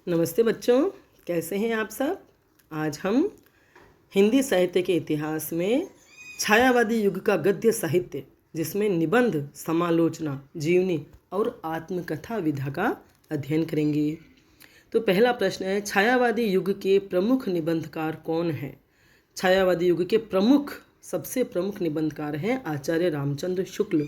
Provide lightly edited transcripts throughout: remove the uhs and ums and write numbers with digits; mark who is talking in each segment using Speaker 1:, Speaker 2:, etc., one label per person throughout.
Speaker 1: नमस्ते बच्चों, कैसे हैं आप सब। आज हम हिंदी साहित्य के इतिहास में छायावादी युग का गद्य साहित्य, जिसमें निबंध, समालोचना, जीवनी और आत्मकथा विधा का अध्ययन करेंगे। तो पहला प्रश्न है, छायावादी युग के प्रमुख निबंधकार कौन हैं। छायावादी युग के सबसे प्रमुख निबंधकार हैं आचार्य रामचंद्र शुक्ल।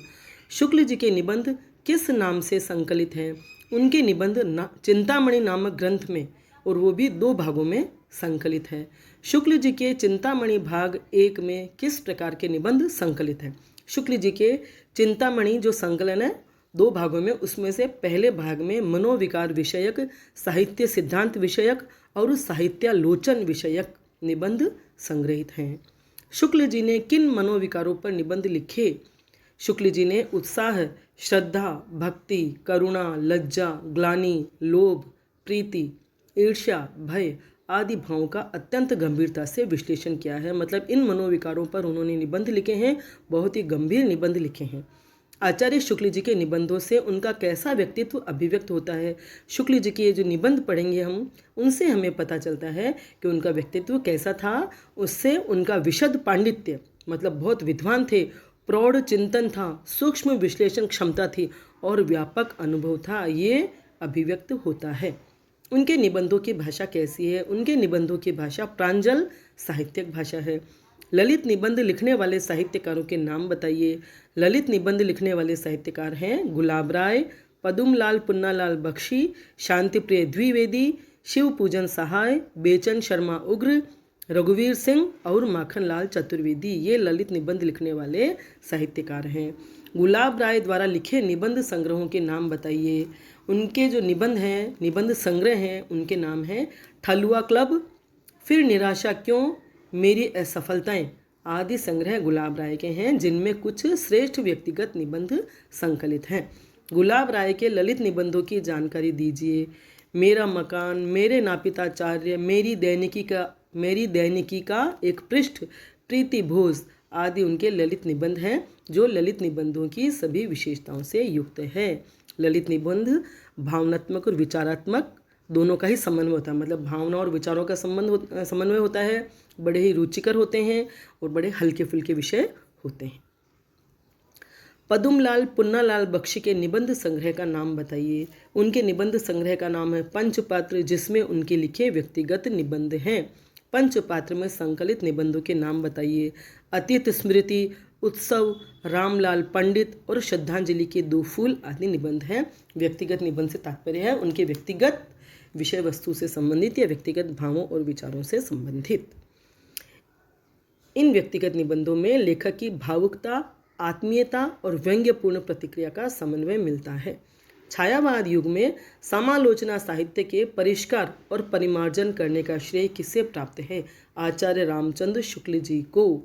Speaker 1: शुक्ल जी के निबंध किस नाम से संकलित हैं। उनके निबंध चिंतामणि नामक ग्रंथ में, और वो भी 2 भागों में संकलित है। शुक्ल जी के चिंतामणि भाग 1 में किस प्रकार के निबंध संकलित हैं। शुक्ल जी के चिंतामणि जो संकलन है 2 भागों में, उसमें से पहले भाग में मनोविकार विषयक, साहित्य सिद्धांत विषयक और साहित्यालोचन विषयक निबंध संग्रहित हैं। शुक्ल जी ने किन मनोविकारों पर निबंध लिखे। शुक्ल जी ने उत्साह, श्रद्धा, भक्ति, करुणा, लज्जा, ग्लानि, लोभ, प्रीति, ईर्ष्या, भय आदि भावों का अत्यंत गंभीरता से विश्लेषण किया है। मतलब इन मनोविकारों पर उन्होंने निबंध लिखे हैं, बहुत ही गंभीर निबंध लिखे हैं। आचार्य शुक्ल जी के निबंधों से उनका कैसा व्यक्तित्व अभिव्यक्त होता है। शुक्ल जी के ये जो निबंध पढ़ेंगे हम, उनसे हमें पता चलता है कि उनका व्यक्तित्व कैसा था। उससे उनका विशद पांडित्य, मतलब बहुत विद्वान थे, प्रौढ़ चिंतन था, सूक्ष्म विश्लेषण क्षमता थी और व्यापक अनुभव था, ये अभिव्यक्त होता है। उनके निबंधों की भाषा कैसी है। उनके निबंधों की भाषा प्रांजल साहित्यिक भाषा है। ललित निबंध लिखने वाले साहित्यकारों के नाम बताइए। ललित निबंध लिखने वाले साहित्यकार हैं गुलाब राय, पदुमलाल पुन्नालाल बख्शी, शांतिप्रिय द्विवेदी, शिव पूजन सहाय, बेचन शर्मा उग्र, रघुवीर सिंह और माखनलाल चतुर्वेदी। ये ललित निबंध लिखने वाले साहित्यकार हैं। गुलाब राय द्वारा लिखे निबंध संग्रहों के नाम बताइए। उनके जो निबंध हैं, निबंध संग्रह हैं, उनके नाम हैं ठलुआ क्लब, फिर निराशा क्यों, मेरी असफलताएं आदि संग्रह गुलाब राय के हैं, जिनमें कुछ श्रेष्ठ व्यक्तिगत निबंध संकलित हैं। गुलाब राय के ललित निबंधों की जानकारी दीजिए। मेरा मकान, मेरे नापिताचार्य, मेरी दैनिकी का एक पृष्ठ, प्रीति भोज आदि उनके ललित निबंध हैं, जो ललित निबंधों की सभी विशेषताओं से युक्त है। ललित निबंध भावनात्मक और विचारात्मक दोनों का ही समन्वय होता है। मतलब भावना और विचारों का समन्वय होता है। बड़े ही रुचिकर होते हैं और बड़े हल्के फुल्के विषय होते हैं। पदुमलाल पुन्नालाल बख्शी के निबंध संग्रह का नाम बताइए। उनके निबंध संग्रह का नाम है पंचपात्र, जिसमें उनके लिखे व्यक्तिगत निबंध हैं। पंचपात्र में संकलित निबंधों के नाम बताइए। अतीत स्मृति, उत्सव, रामलाल पंडित और श्रद्धांजलि के 2 फूल आदि निबंध हैं। व्यक्तिगत निबंध से तात्पर्य है उनके व्यक्तिगत विषय वस्तु से संबंधित या व्यक्तिगत भावों और विचारों से संबंधित। इन व्यक्तिगत निबंधों में लेखक की भावुकता, आत्मीयता और व्यंग्यपूर्ण प्रतिक्रिया का समन्वय मिलता है। छायावाद युग में समालोचना साहित्य के परिष्कार और परिमार्जन करने का श्रेय किसे प्राप्त है। आचार्य रामचंद्र शुक्ल जी को।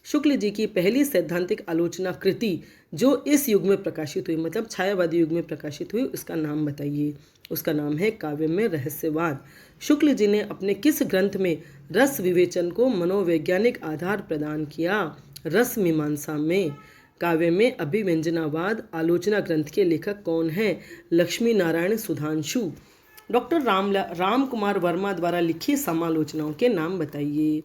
Speaker 1: शुक्ल जी की पहली सैद्धांतिक आलोचना कृति जो इस युग में प्रकाशित हुई, मतलब छायावादी युग में प्रकाशित हुई, उसका नाम बताइए। उसका नाम है काव्य में रहस्यवाद। शुक्ल जी ने अपने किस ग्रंथ में रस विवेचन को मनोवैज्ञानिक आधार प्रदान किया। रस मीमांसा में। काव्य में अभिव्यंजनावाद आलोचना ग्रंथ के लेखक कौन हैं। लक्ष्मी नारायण सुधांशु। डॉक्टर राम कुमार वर्मा द्वारा लिखी समालोचनाओं के नाम बताइए।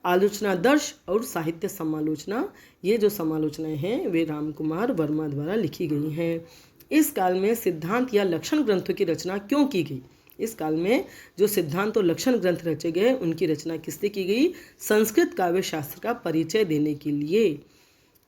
Speaker 1: आलोचना दर्श और साहित्य समालोचना, ये जो समालोचनाएं हैं वे राम कुमार वर्मा द्वारा लिखी गई हैं। इस काल में सिद्धांत या लक्षण ग्रंथों की रचना क्यों की गई। इस काल में जो सिद्धांत और लक्षण ग्रंथ रचे गए, उनकी रचना किससे की गई। संस्कृत काव्य शास्त्र का परिचय देने के लिए।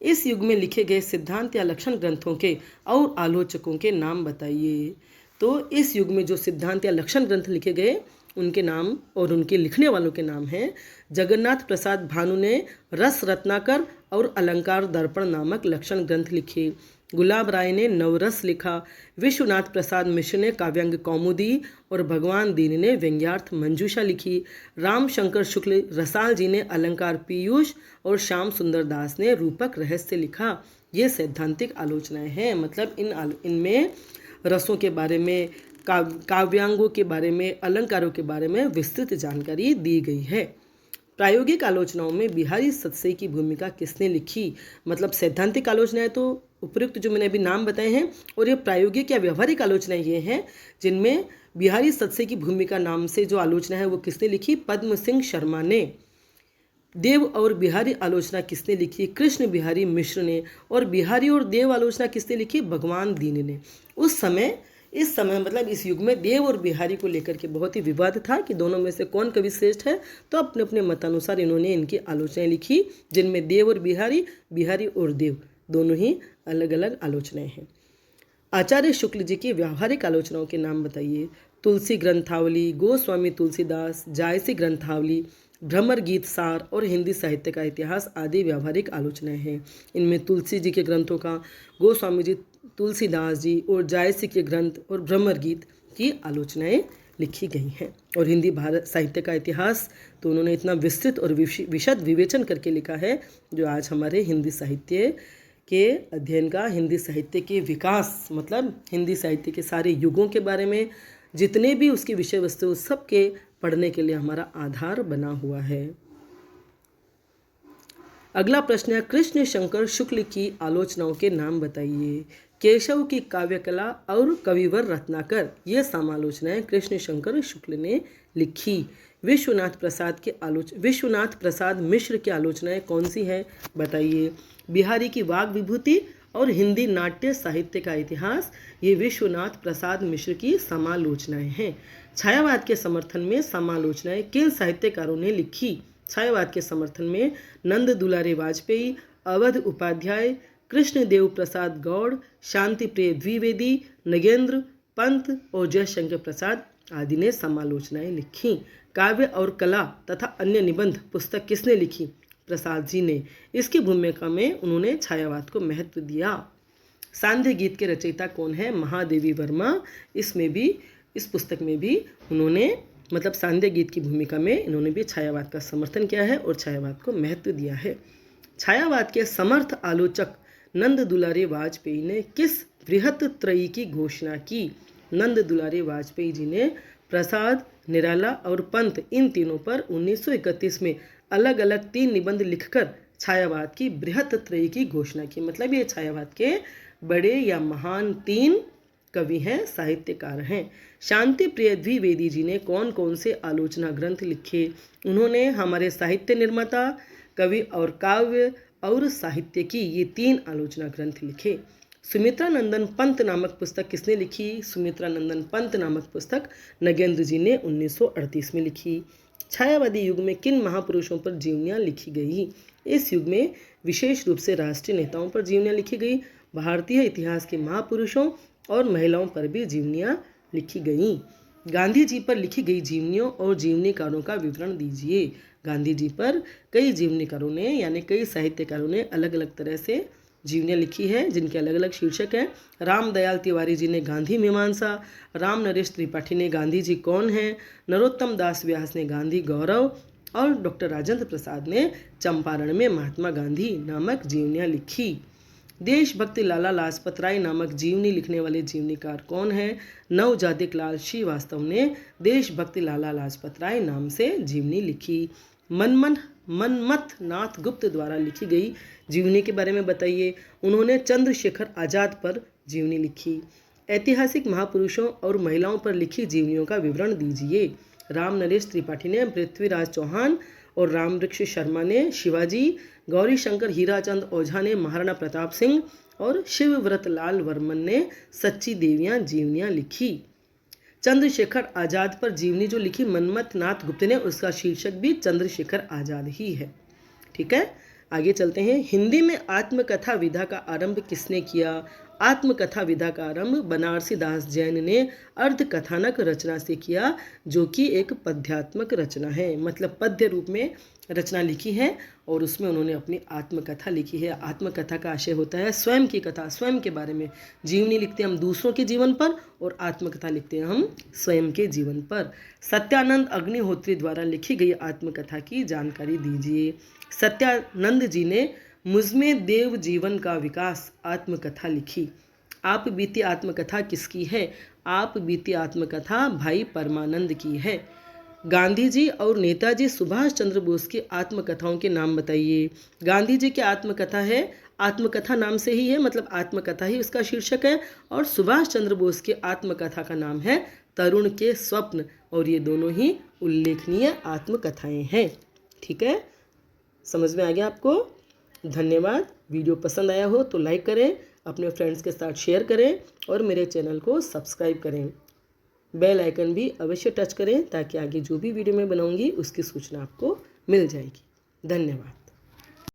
Speaker 1: इस युग में लिखे गए सिद्धांत या लक्षण ग्रंथों के और आलोचकों के नाम बताइए। तो इस युग में जो सिद्धांत या लक्षण ग्रंथ लिखे गए, उनके नाम और उनके लिखने वालों के नाम हैं। जगन्नाथ प्रसाद भानु ने रस रत्नाकर और अलंकार दर्पण नामक लक्षण ग्रंथ लिखे। गुलाब राय ने नवरस लिखा। विश्वनाथ प्रसाद मिश्र ने काव्यांग कौमुदी और भगवान दीन ने व्यंग्यार्थ मंजूषा लिखी। राम शंकर शुक्ल रसाल जी ने अलंकार पीयूष और श्याम सुंदर दास ने रूपक रहस्य लिखा। ये सैद्धांतिक आलोचनाएं हैं। मतलब इनमें रसों के बारे में, काव्यांगों के बारे में, अलंकारों के बारे में विस्तृत जानकारी दी गई है। प्रायोगिक आलोचनाओं में बिहारी सतसई की भूमिका किसने लिखी? मतलब सैद्धांतिक आलोचनाएं तो उपयुक्त जो मैंने अभी नाम बताए हैं, और ये प्रायोगिक या व्यवहारिक आलोचनाएं ये हैं जिनमें बिहारी सतसई की भूमिका नाम से जो आलोचना है वो किसने लिखी? पद्म सिंह शर्मा ने। देव और बिहारी आलोचना किसने लिखी? कृष्ण बिहारी मिश्र ने। और बिहारी और देव आलोचना किसने लिखी? भगवान दीन ने। इस समय मतलब इस युग में देव और बिहारी को लेकर के बहुत ही विवाद था कि दोनों में से कौन कवि श्रेष्ठ है। तो अपने अपने मतानुसार इन्होंने इनकी आलोचनाएं लिखी, जिनमें देव और बिहारी, बिहारी और देव दोनों ही अलग अलग आलोचनाएं हैं। आचार्य शुक्ल जी की व्यावहारिक आलोचनाओं के नाम बताइए। तुलसी ग्रंथावली, गोस्वामी तुलसीदास, जायसी ग्रंथावली, भ्रमर गीत सार और हिंदी साहित्य का इतिहास आदि व्यावहारिक आलोचनाएं हैं। इनमें तुलसी जी के ग्रंथों का, गोस्वामी जी, तुलसीदास जी और जायसी के ग्रंथ और भ्रमर गीत की आलोचनाएं लिखी गई हैं। और हिंदी भारत साहित्य का इतिहास तो उन्होंने इतना विस्तृत और विशद विवेचन करके लिखा है, जो आज हमारे हिंदी साहित्य के अध्ययन का, हिंदी साहित्य के विकास, मतलब हिंदी साहित्य के सारे युगों के बारे में जितने भी उसकी विषय वस्तु सबके पढ़ने के लिए हमारा आधार बना हुआ है। अगला प्रश्न है, कृष्ण शंकर शुक्ल की आलोचनाओं के नाम बताइए। केशव की काव्यकला और कविवर रत्नाकर, ये समालोचनाएं कृष्ण शंकर शुक्ल ने लिखी। विश्वनाथ प्रसाद मिश्र की आलोचनाएं कौन सी हैं बताइए। बिहारी की वाग विभूति और हिंदी नाट्य साहित्य का इतिहास, ये विश्वनाथ प्रसाद मिश्र की समालोचनाएं हैं। छायावाद के समर्थन में समालोचनाएं किन साहित्यकारों ने लिखी? छायावाद के समर्थन में नंद दुलारे वाजपेयी, अवध उपाध्याय, कृष्णदेव प्रसाद गौड़, शांति प्रिय द्विवेदी, नगेंद्र पंत और जयशंकर प्रसाद आदि ने समालोचनाएं लिखी। काव्य और कला तथा अन्य निबंध पुस्तक किसने लिखी? प्रसाद जी ने। इसकी भूमिका में उन्होंने छायावाद को महत्व दिया। सांध्य गीत के रचयिता कौन है? महादेवी वर्मा। इस पुस्तक में भी उन्होंने, मतलब सांध्य गीत की भूमिका में इन्होंने भी छायावाद का समर्थन किया है और छायावाद को महत्व दिया है। छायावाद के समर्थ आलोचक नंद दुलारे वाजपेयी ने किस बृहत त्रयी की घोषणा की? नंद दुलारे वाजपेयी जी ने प्रसाद, निराला और पंत, इन तीनों पर 1931 में अलग अलग 3 निबंध लिखकर छायावाद की बृहत त्रयी की घोषणा की। मतलब ये छायावाद के बड़े या महान 3 कवि हैं, साहित्यकार हैं। शांति प्रिय द्विवेदी जी ने कौन कौन से आलोचना ग्रंथ लिखे? उन्होंने हमारे साहित्य निर्माता, कवि और काव्य और साहित्य की ये 3 आलोचना ग्रंथ लिखे। सुमित्रा नंदन पंत नामक पुस्तक किसने लिखी? सुमित्रा नंदन पंत नामक पुस्तक नगेंद्र जी ने 1938 में लिखी। छायावादी युग में किन महापुरुषों पर जीवनियाँ लिखी गई? इस युग में विशेष रूप से राष्ट्रीय नेताओं पर जीवनियाँ लिखी गई। भारतीय इतिहास के महापुरुषों और महिलाओं पर भी जीवनियाँ लिखी गईं। गांधी जी पर लिखी गई जीवनियों और जीवनीकारों का विवरण दीजिए। गांधी जी पर कई जीवनीकारों ने, यानी कई साहित्यकारों ने अलग अलग तरह से जीवनियाँ लिखी है, जिनके अलग अलग शीर्षक हैं। रामदयाल तिवारी जी ने गांधी मीमांसा, राम नरेश त्रिपाठी ने गांधी जी कौन हैं, नरोत्तम दास व्यास ने गांधी गौरव और डॉक्टर राजेंद्र प्रसाद ने चंपारण में महात्मा गांधी नामक जीवनियाँ लिखी। देशभक्ति लाला लाजपत राय नामक जीवनी लिखने वाले जीवनीकार कौन है? नवजादिक लाल श्रीवास्तव ने देशभक्ति लाला लाजपत राय नाम से जीवनी लिखी। मनमथ नाथ गुप्त द्वारा लिखी गई जीवनी के बारे में बताइए। उन्होंने चंद्रशेखर आजाद पर जीवनी लिखी। ऐतिहासिक महापुरुषों और महिलाओं पर लिखी जीवनियों का विवरण दीजिए। राम नरेश त्रिपाठी ने पृथ्वीराज चौहान और रामवृक्ष शर्मा ने शिवाजी, गौरी शंकर हीराचंद ओझा ने महाराणा प्रताप सिंह और शिवव्रत लाल वर्मन ने सच्ची देवियाँ जीवनियाँ लिखी। चंद्रशेखर आजाद पर जीवनी जो लिखी मनमथ नाथ गुप्त ने, उसका शीर्षक भी चंद्रशेखर आजाद ही है। ठीक है, आगे चलते हैं। हिंदी में आत्मकथा विधा का आरंभ किसने किया? आत्मकथा विधा का आरंभ बनारसी दास जैन ने अर्ध कथानक रचना से किया, जो कि एक पद्यात्मक रचना है। मतलब पद्य रूप में रचना लिखी है और उसमें उन्होंने अपनी आत्मकथा लिखी है। आत्मकथा का आशय होता है स्वयं की कथा, स्वयं के बारे में। जीवनी लिखते हैं हम दूसरों के जीवन पर और आत्मकथा लिखते हैं हम स्वयं के जीवन पर। सत्यानंद अग्निहोत्री द्वारा लिखी गई आत्मकथा की जानकारी दीजिए। सत्यानंद जी ने मुझमें देव जीवन का विकास आत्मकथा लिखी। आप बीती आत्मकथा किसकी है? आप बीती आत्मकथा भाई परमानंद की है। गांधी जी और नेताजी सुभाष चंद्र बोस की आत्मकथाओं के नाम बताइए। गांधी जी की आत्मकथा है, आत्मकथा नाम से ही है, मतलब आत्मकथा ही उसका शीर्षक है। और सुभाष चंद्र बोस की आत्मकथा का नाम है तरुण के स्वप्न, और ये दोनों ही उल्लेखनीय आत्मकथाएं हैं। ठीक है, समझ में आ गया आपको? धन्यवाद। वीडियो पसंद आया हो तो लाइक करें, अपने फ्रेंड्स के साथ शेयर करें और मेरे चैनल को सब्सक्राइब करें। बेल आइकन भी अवश्य टच करें ताकि आगे जो भी वीडियो मैं बनाऊंगी उसकी सूचना आपको मिल जाएगी। धन्यवाद।